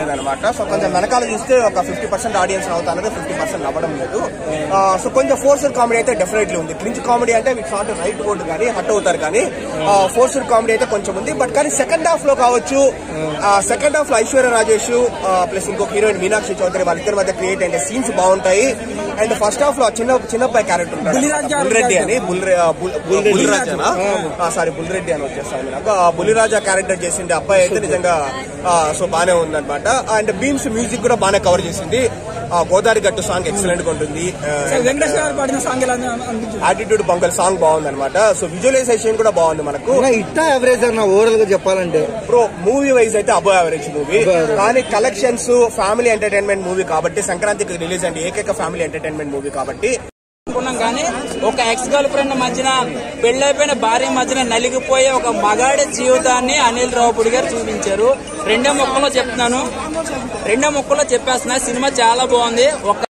అనమాట. సో కొంచెం వెనకాల చూస్తే ఒక 50% ఆడియన్స్ అవుతారు, 50% అవ్వడం లేదు. సో కొంచెం ఫోర్స్డ్ కామెడీ అయితే డెఫినెట్లీ ఉంది. క్రింజ్ కామెడీ అంటే విత్ నాట్ రైట్ వర్డ్ కానీ హట్ అవుతారు, కానీ ఫోర్స్డ్ కామెడీ అయితే కొంచెం ఉంది. బట్ కానీ సెకండ్ హాఫ్ లో కావచ్చు, సెకండ్ హాఫ్ లో ఐశ్వర్య రాజేష్ ప్లస్ ఇంకొక హీరోయిన్ మీనాక్షి చౌదరి వాళ్ళిద్దరి మధ్య క్రియేట్ అయిన సీన్స్ బాగుంటాయి. అండ్ ఫస్ట్ హాఫ్ లో చిన్నబ్బాయి క్యారెక్టర్ ఉంటాడు బుల్రెడ్డి అని, బుల్రెడ్డి అని వచ్చేస్తాను నాకు. బుల్లిరాజా క్యారెక్టర్ చేసింది అబ్బాయి అయితే నిజంగా సో బానే ఉందన్నమాట. అండ్ బీమ్స్ మ్యూజిక్ కూడా బాగానే కవర్ చేసింది. గోదావరి గట్టు సాంగ్ ఎక్సలెంట్ గా ఉంటుంది. యాటిట్యూడ్ బంగల్ సాంగ్ బాగుంది అనమాట. సో విజువలైజేషన్ కూడా బాగుంది మనకు. యావరేజ్ అన్న ఓవరాల్ గా చెప్పాలంటే బ్రో మూవీ వైజ్ అయితే అబో యావరేజ్ మూవీ, కానీ కలెక్షన్స్ ఫ్యామిలీ ఎంటర్టైన్మెంట్ మూవీ కాబట్టి, సంక్రాంతికి రిలీజ్ అంటే ఏకైక ఫ్యామిలీ ఎంటర్టైన్మెంట్ మూవీ కాబట్టి అనుకున్నాం. కానీ ఒక ఎక్స్ గర్ల్ ఫ్రెండ్ మధ్యన పెళ్లైపోయిన భార్య మధ్యన నలిగిపోయే ఒక మగాడి జీవితాన్ని అనిల్ రావుపూడి గారు చూపించారు. రెండో ముక్కలో చెప్పేస్తున్నా, సినిమా చాలా బాగుంది.